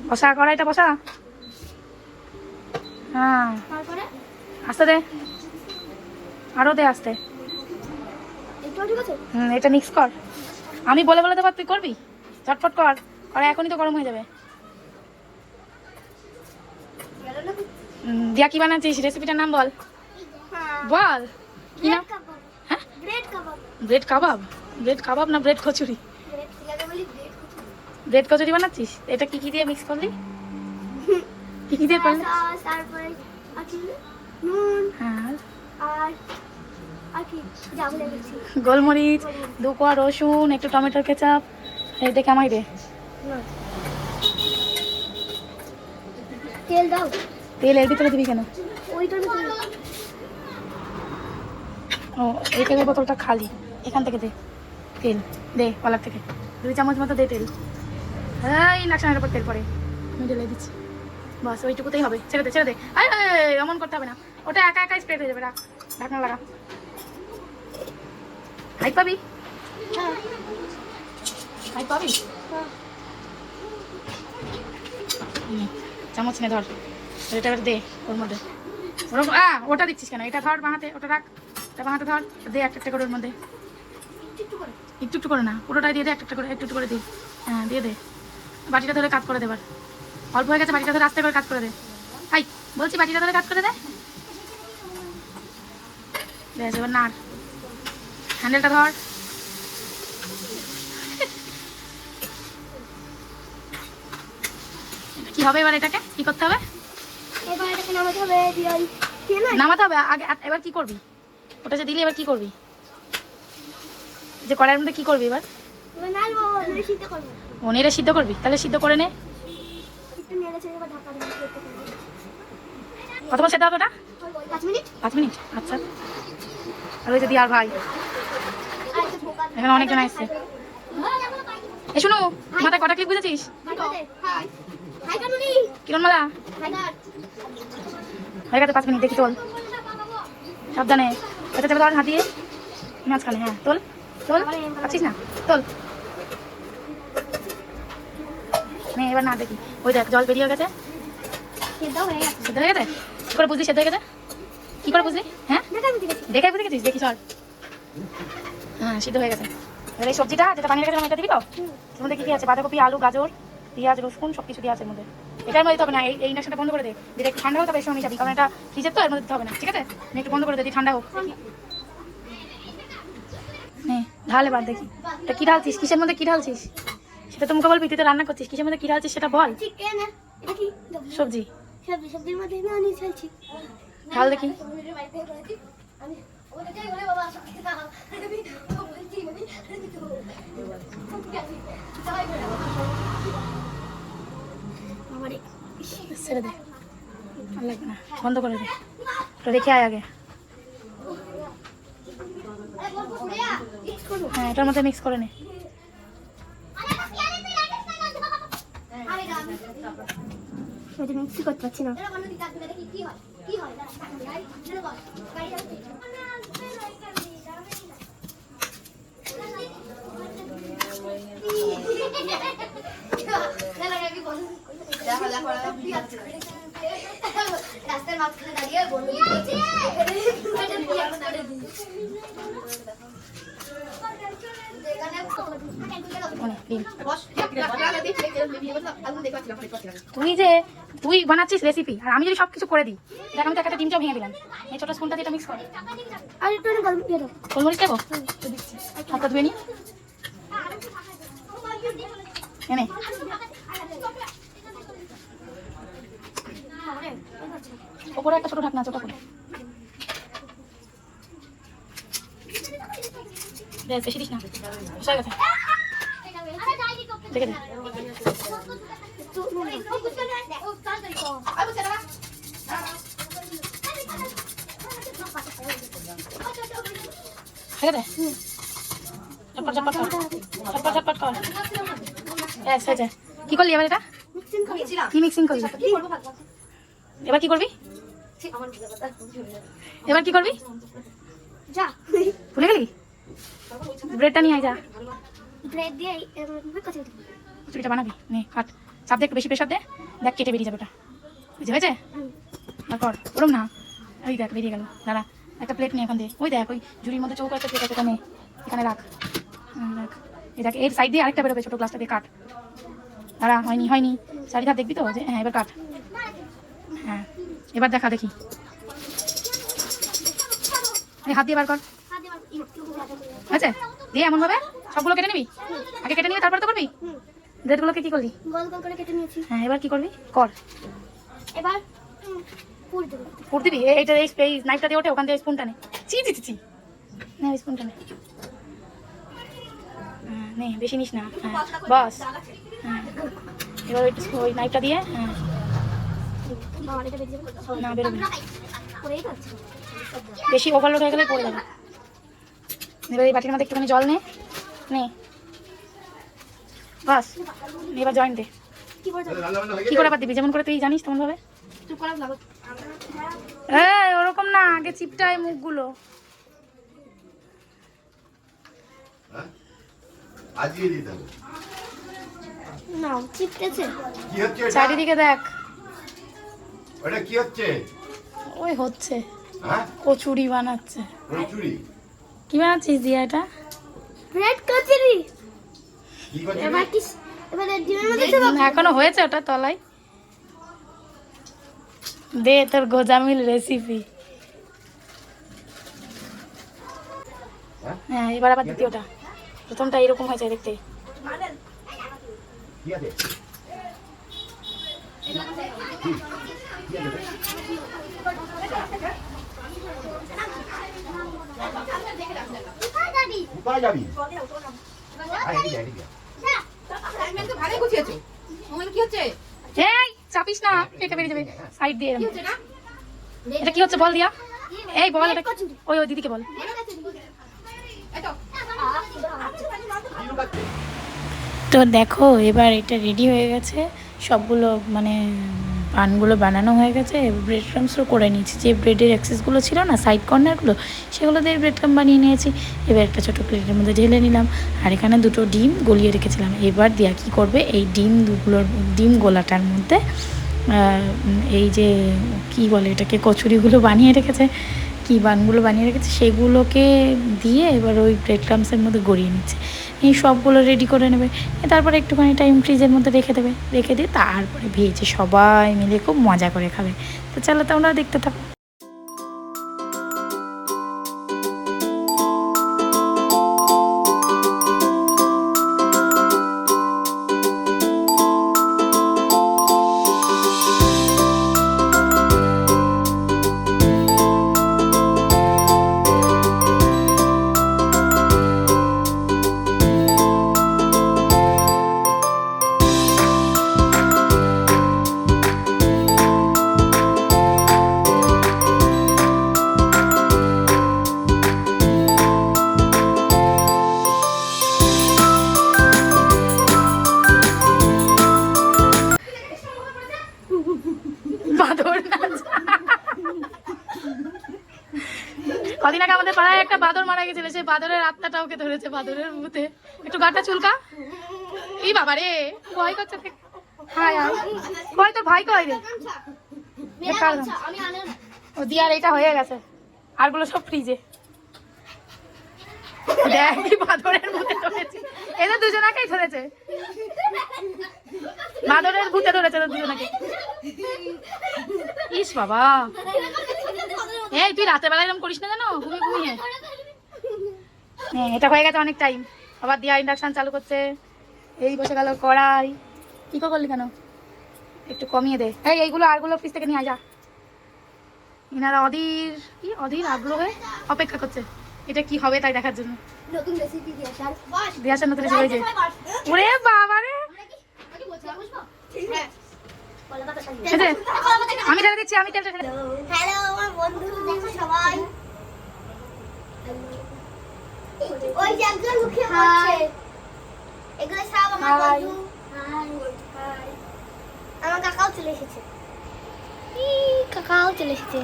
বসা কড়াইটা বসা। হ্যাঁ আস্তে দে, আরো দে আস্তে। এটা মিক্স কর, আমি বলে বলে দেবো তুই করবি, ঝটফট কর, কড়াই এখনই তো গরম হয়ে যাবে। দিয়া কি বানাচ্ছিস, রেসিপিটার নাম বল, বল কি নাম? হ্যাঁ ব্রেড কাবাব, ব্রেড কাবাব না ব্রেড কচুরি? ব্রেড কচুরি বানাচ্ছিস, এটা কি কি দিয়ে মিক্স করলি, কি কি দিয়ে করলি? গোলমরিচ, 2 কোয়া রসুন, একটু টমেটোর কেচাপ, এই দেখে আমায় দে। তেল দাও। তেল এর ভিতরে দিবি কেন? ও এই তেলের বোতলটা খালি, এখান থেকে দে তেল, দে কলার থেকে 2 চামচ মতো দে তেল। এই ইন্ডাকশনের উপর তেল পরে আমি ঢেলে দিচ্ছি, বাস ওইটুকুতেই হবে। ছেড়ে দে ছেড়ে দে, এমন করতে হবে না, ওটা একা একাই স্প্রেড হয়ে যাবে। রাখ, ঢাকনা লাগা। হাইট পাবি, হাইট পাবি। চামচ নে ধর, এটা দে ওর মধ্যে। ওটা দিচ্ছিস কেন? এটা ধর বাঁ হাতে, ওটা রাখ, এটা বাঁ হাতে ধর, দে একটা একটা করে ওর মধ্যে, একটু একটু করে না, পুরোটাই দিয়ে দে, একটা একটা করে, একটু একটু করে দে। হ্যাঁ দিয়ে দে, বাটিটা ধরে কাজ করে দেবার, অল্প হয়ে গেছে, বাটিটা ধরে আস্তে করে কাজ করে দে। হাই বলছি, বাটিটা ধরে কাজ করে দে। বেশ এবার নাড়, হ্যান্ডেলটা ধর। কি হবে এবার, এটাকে কি করতে হবে? এবার এটাকে নামাতে হবে, নামাতে হবে আগে। এবার কি করবি, ওটা যে দিলি এবার কি করবি, যে কড়াইয়ের মধ্যে কি করবি এবার? ও নেড়ে সিদ্ধ করবি, তাহলে সিদ্ধ করে নে। কতক্ষণ সেদ্ধ হবে ওটা? 5 মিনিট। আচ্ছা, আর ওই যে দিয়ার ভাই এখানে অনেকজন আসছে। এ শুনো, মাথায় কটা ক্লিপ বুঝেছিস? কিরণ মালা হয়ে গেছে 5 মিনিট, দেখি তোল সাবধানে, এটা যাবে ধর হাত দিয়ে মাঝখানে। হ্যাঁ তোল তোল, পাচ্ছিস না, তোল নে। এবার না দেখি, ওই দেখ জল বেরিয়ে গেছে, সেদ্ধ হয়ে গেছে। কি করে বুঝলি সেদ্ধ হয়ে গেছে? কি করে বুঝলি? হ্যাঁ দেখে বুঝে গেছিস, দেখি চল। হ্যাঁ সিদ্ধ হয়ে গেছে। এবার এই সবজিটা যেটা বানিয়ে রেখেছিলাম এটা দিবি তো। এর মধ্যে কি কি আছে? বাঁধাকপি, আলু, গাজর, পেঁয়াজ, রসুন সব কিছু দিয়ে আছে এর মধ্যে। এটার মধ্যে দিতে হবে না, এই ইন্ডাকশনটা বন্ধ করে দে, যেটা একটু ঠান্ডা হোক তবে এর সঙ্গে মিশাবি, কারণ এটা ফ্রিজের তো, এর মধ্যে দিতে হবে না। ঠিক আছে, একটু বন্ধ করে দে, ঠান্ডা হোক। নে ঢাল এবার দেখি, এটা কি ঢালছিস, কিসের মধ্যে কি ঢালছিস সেটা তো মুখে বলবি, তুই তো রান্না করছিস, কিসের মধ্যে কি ঢালছিস সেটা বল। সবজি, সবজির মধ্যে আমি ঢালছি, ঢাল দেখি। ছেড়ে দে, ভালো লাগবে না, বন্ধ করে দে, ওটা রেখে আয় আগে। হ্যাঁ এটার মধ্যে মিক্স করে নে। মিক্সি করতে পারছি না। রাস্তার মাঝখানে দাঁড়িয়ে বলবি তুই বানাচ্ছিস রেসিপি, আর আমি যদি সবকিছু করে দিই, দেখ আমি তো একটা ডিমটাও ভেঙে দিলাম। এই ছোট স্পুনটা দিয়ে মিক্স কর। আর একটু গোলমরিচ দেবো, হাতটা ধুয়ে নি এনে। ওপরে একটা ছোট ঢাকনা আছে, ওটা করে বেশ, বেশি দিস না, হয়ে গেছে, দেখে দে। ঠিক আছে, ঝটপট ঝটপট কর, ঝটপট ঝটপট কর। ব্যাস হয়েছে। কি করলি এবার এটা? কি মিক্সিং করলি? এবার কি করবি? এবার কি করবি? ভুলে গেলি? ব্রেডটা নিয়ে আয়, যা। ব্রেড দিয়ে কচুরিটা বানাবি, নে কাট, চাপ দে, একটু বেশি প্রেশার দে, দেখ কেটে বেরিয়ে যাবে ওটা। হয়েছে তারপর ওরম না, ওই দেখ বেরিয়ে গেল। দাঁড়া, একটা প্লেট নিয়ে এখান দিয়ে, ওই দেখ ওই ঝুড়ির মধ্যে চৌকো একটা প্লেট আছে, ওখানে এখানে রাখ। রাখ, এই দেখ এর সাইড দিয়ে আরেকটা বেরোবে, ছোটো গ্লাসটা দিয়ে কাট। দাঁড়া, হয়নি হয়নি, চারি ধার দেখবি তো যে, হ্যাঁ এবার কাট। হ্যাঁ এবার দেখা দেখি, হাত দিয়ে বার কর। আচ্ছা দিয়ে এমন ভাবে সবগুলো কেটে নিবি, আগে কেটে নিবি তারপরে তো করবি। ব্রেডগুলোকে কি করলি? গোল গোল করে কেটে নিয়েছি। হ্যাঁ এবার কি করবি কর। এবার পুর দেব। পুর দিবি? এইটা এই নাইফটা দিয়ে ওঠে, ওখান থেকে স্পুনটা নে। চি চি চি, নে ওই স্পুনটা নে। হ্যাঁ নে, বেশি নিস না। হ্যাঁ বাস, হ্যাঁ এবার ওই নাইফটা দিয়ে, হ্যাঁ না বেরোবি না, বেশি ওভারলোড হয়ে গেলে পড়ে যাবে। এবার এই বাটির মধ্যে একটুখানি জল নে, নে বাস, এবার জয়েন্ট দে। কি করে আবার দিবি? যেমন করে তুই জানিস তেমন ভাবে। ওরকম না, আগে চিপটায় মুখগুলো। চারিদিকে দেখ, ওটা কি হচ্ছে? ওই হচ্ছে হ্যাঁ কচুরি বানাচ্ছে। কচুরি কি বানাচ্ছিস দিয়া? এটা ব্রেড কচুরি। কি কচুরি? এবার ডিমের মধ্যে দেব। এখনো হয়েছে ওটা তলায়। দে তোর গোজামিল রেসিপি। হ্যাঁ এবার আবার দ্বিতীয়টা, প্রথমটা এরকম হয়েছে দেখতে। কি আছে? কোথায় যাবি? এই চাপিস না, পেটে বেরিয়ে যাবে সাইড দিয়ে। এটা কি হচ্ছে বল দিয়া? এই বল, এটা ওই ওই দিদিকে বল। তো দেখো এবার এটা রেডি হয়ে গেছে, সবগুলো মানে পানগুলো বানানো হয়ে গেছে। ব্রেড ক্রামসও করে নিয়েছি, যে ব্রেডের অ্যাক্সেসগুলো ছিল না সাইড কর্নারগুলো, সেগুলো দিয়ে ব্রেড ক্রাম বানিয়ে নিয়েছি। এবার একটা ছোটো প্লেটের মধ্যে ঢেলে নিলাম, আর এখানে দুটো ডিম গলিয়ে রেখেছিলাম। এবার দিয়া কী করবে, এই ডিম গোলাটার মধ্যে এই যে কি বলে এটাকে, কচুরিগুলো বানিয়ে রেখেছে, কি বানগুলো বানিয়ে রেখেছে, সেগুলোকে দিয়ে এবার ওই ব্রেড ক্রামসের মধ্যে গড়িয়ে নিচ্ছে। এই সবগুলো রেডি করে নেবে, তারপরে একটুখানি টাইম ফ্রিজের মধ্যে রেখে দেবে, রেখে দিয়ে তারপরে ভেজে সবাই মিলে খুব মজা করে খাবে। তো চলো তোমরা দেখতে থাকো। কদিন আগে আমাদের পাড়ায় একটা বাদর মারা গেছিল, সেই বাদরের আত্মাটা ওকে ধরেছে, বাদরের ভূতে। একটু গাটা চুলকা। এই বাবা রে, ভয় করছে। হায় হায়, ভয় তোর ভাই কয় রে। ও দিয়ার এটা হয়ে গেছে, আরগুলো সব ফ্রিজে। দেখ বাদরের ভূতে ধরেছে, এদের দুজনাকেই ধরেছে, বাদরের ভূতে ধরেছে দুজনাকে। ইস বাবা, এই তুই রাতের বেলা এরকম করিস না জানো, ঘুমিয়ে। হ্যাঁ এটা হয়ে গেছে অনেক টাইম। আবার দিয়া ইন্ডাকশন চালু করছে, এই বসে গেল কড়াই। কি করলি কেন, একটু কমিয়ে দে। এইগুলো আরগুলো ফ্রিজ থেকে নিয়ে যা। ইনারা অধীর আগ্রহে অপেক্ষা করছে এটা কি হবে তাই দেখার জন্য। নতুন রেসিপি দিয়াসার নতুন রেসিপি হয়েছে। ওরে বাবা রে, আমি ঢেলে দিচ্ছি, আমি তেলটা ঢেলে। হ্যালো আমার বন্ধু, দেখো সবাই, ওই যে একজন লুকিয়ে পড়ছে। এগুলো সব আমার বন্ধু। হাই, আমার কাকাও চলে এসেছে। কাকাও চলে এসেছে,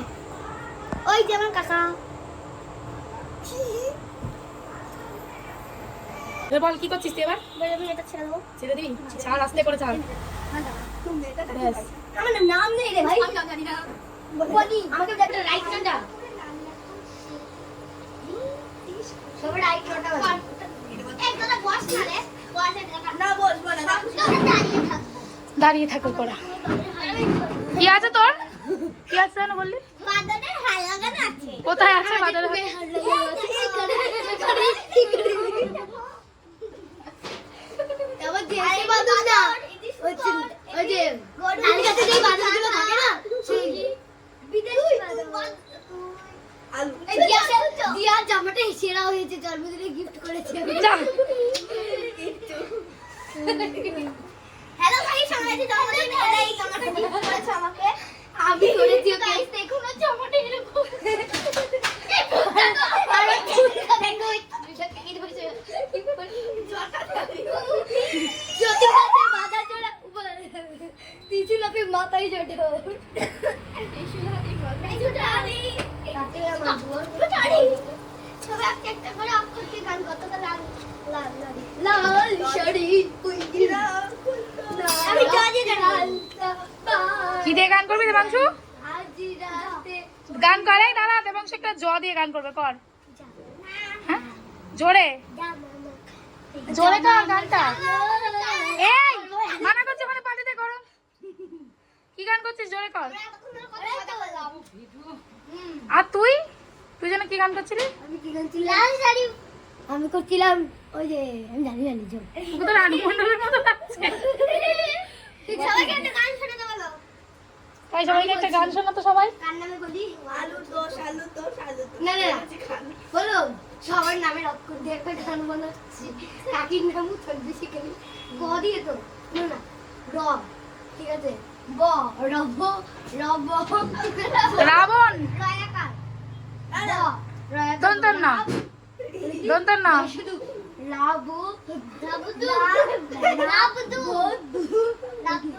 ওই যে আমার কাকা। এবার বল কি করছিস তুই এবার? আমি এটা ছেড়ে দেবো। ছেড়ে দিবি? ছাড়, আস্তে করে ছাড়। ব্যাস। আমার নাম নেই রে ভাই। আমি জানি না। বলি আমাকে একটা রাইট কাটা। সব রাইট কাটা বল। একদম বস না রে। বসে না বসবো না। দাঁড়িয়ে থাকো করা। কি আছে তোর? কি আছে জানো বললি? বাদনের হালগান আছে। কোথায় আছে বাদর? এবার দেশি বাদর না। ওই যে আলগাতে যে বাদরগুলো থাকে না সেই বিদেশি বাদর। আলু দিয়া জামাটা সেরা হয়েছে, জন্মদিনে গিফট করেছে। যা। হ্যালো ভাই, সবাই জন্মদিনে এই জামাটা গিফট করেছে আমাকে। আমি করেছি ওকে। দেখুন না জামাটা এরকম। আরে চুলটা দেখো। যদি মাথায় মাথা চড়া তিছুলা पे মাথায় চড়ে। তিছুলা पे মাথায় চড়ে। তাতে আমার জোর চড়ে। সবাই একটা করে আপ করতে গান কতটা লাল লাল লাল শাড়ি কুইরা। আমি জানি না কি দিয়ে গান করবি দেবাংশু? আজ রাতে গান করে দাঁড়া, দেবাংশু একটা জ দিয়ে গান করবে, কর। হ্যাঁ জোরে জোরে কর গানটা। এই মানা করছি ওখানে পাটিতে গরম। কি গান করছিস? জোরে কর। আর তুই তুই যেন কি গান করছিলি? আমি কি করছিলাম? লাল শাড়ি আমি করছিলাম ওই যে আমি জানি না নিজে। তোকে তো রানু মণ্ডলের মতো লাগছে। সবাইকে একটা গান শোনাতে বলো। তাই সবাইকে একটা গান শোনা তো সবাই। কার নামে বলি? আলুর দোষ আলু দোষ আলু দোষ। না না বলো সবার নামে রক করে দিয়ে একটা গান বানাচ্ছি। কাকির নামও চলবে শিখেনি। গ দিয়ে তো না না র, ঠিক আছে ব রব রব রাবণ রয়াকার র রয়াকার দন্তর না দন্তর না শুধু লাবু লাবুদু লাবুদু লাবু।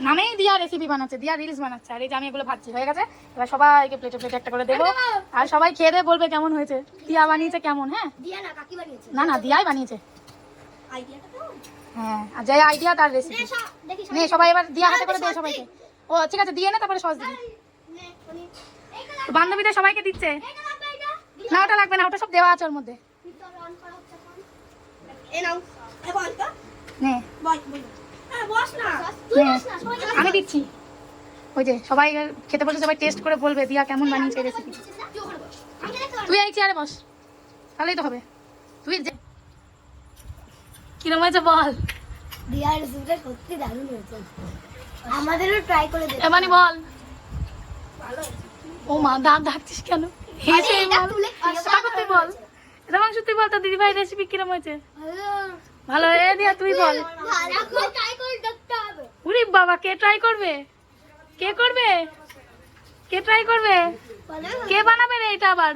নামেই দিয়া রেসিপি বানাচ্ছে, দিয়া রিলস বানাচ্ছে। আর এই যে আমি এগুলো ভাজছি, হয়ে গেছে। এবার সবাইকে প্লেটে প্লেটে একটা করে দেবো, আর সবাই খেয়ে দিয়ে বলবে কেমন হয়েছে। দিয়া বানিয়েছে কেমন? হ্যাঁ দিয়া না কাকি বানিয়েছে। না না দিয়াই বানিয়েছে। আইডিয়াটা তো হ্যাঁ আর যাই আইডিয়া তার রেসিপি। দেখি নে সবাই এবার দিয়া হাতে করে দে সবাইকে। ও ঠিক আছে দিয়ে নে, তারপরে সস দিবি। নে উনি তো বান্ধবীদের সবাইকে দিচ্ছে। এই না বাবা এটা না ওটা লাগবে না, ওটা সব দেওয়া আছে ওর মধ্যে। ভিতর অন করা হচ্ছে এখন। এ নাও এ বল তো নে বল বল। হ্যাঁ বস না তুই বস না সবাই আমি দিচ্ছি। ওই যে সবাই খেতে বসে সবাই টেস্ট করে বলবে দিয়া কেমন বানিয়েছে রেসিপি। আমি দেখতে পারবো। তুই এই চেয়ারে বস, তাহলেই তো হবে। তুই কিরম হয়েছে বল? দিয়া রেসিপিটা সত্যি দারুণ হয়েছে। আমাদেরও ট্রাই করে দেখো। এবারে বল। ও মা দাঁত ডাকছিস কেন? হেসে এটা বল। তুলে তারপর তুই বল। এটা মাংস তুই বল, তোর দিদিভাই রেসিপি কিরম হয়েছে? ভালো ভালো। এ দিয়া তুই বল। ভালো করে ট্রাই করে দেখতে হবে। উরি বাবা, কে ট্রাই করবে? কে করবে? কে ট্রাই করবে? বলো কে বানাবে রে এটা আবার?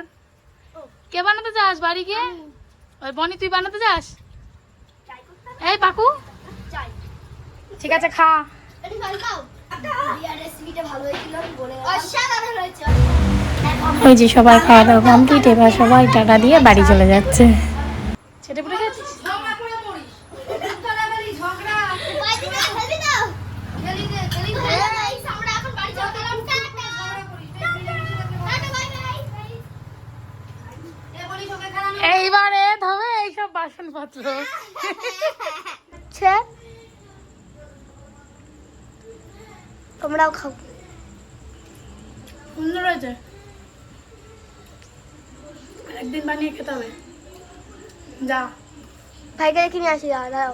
কে বানাতে চাস বাড়ি গিয়ে? ওই বনি তুই বানাতে চাস? ট্রাই করতে হবে। এই পাকু চাই ঠিক আছে খা। এটা ভালো খাও। দিয়া রেসিপিটা ভালো হয়েছিল বলে অসাধারণ হয়েছে। ওই যে সবাই খাওয়া দাওয়া কমপ্লিট, এবার সবাই টাকা দিয়ে বাড়ি চলে যাচ্ছে। ছেটে পুটে গেছিস? এইবারে ধবে এইসব বাসনপত্র। তোমরাও খাও। সুন্দর হয়েছে। একদিন বানিয়ে খেতে হবে। যা ভাইকে কিনে আসি দাঁড়াও।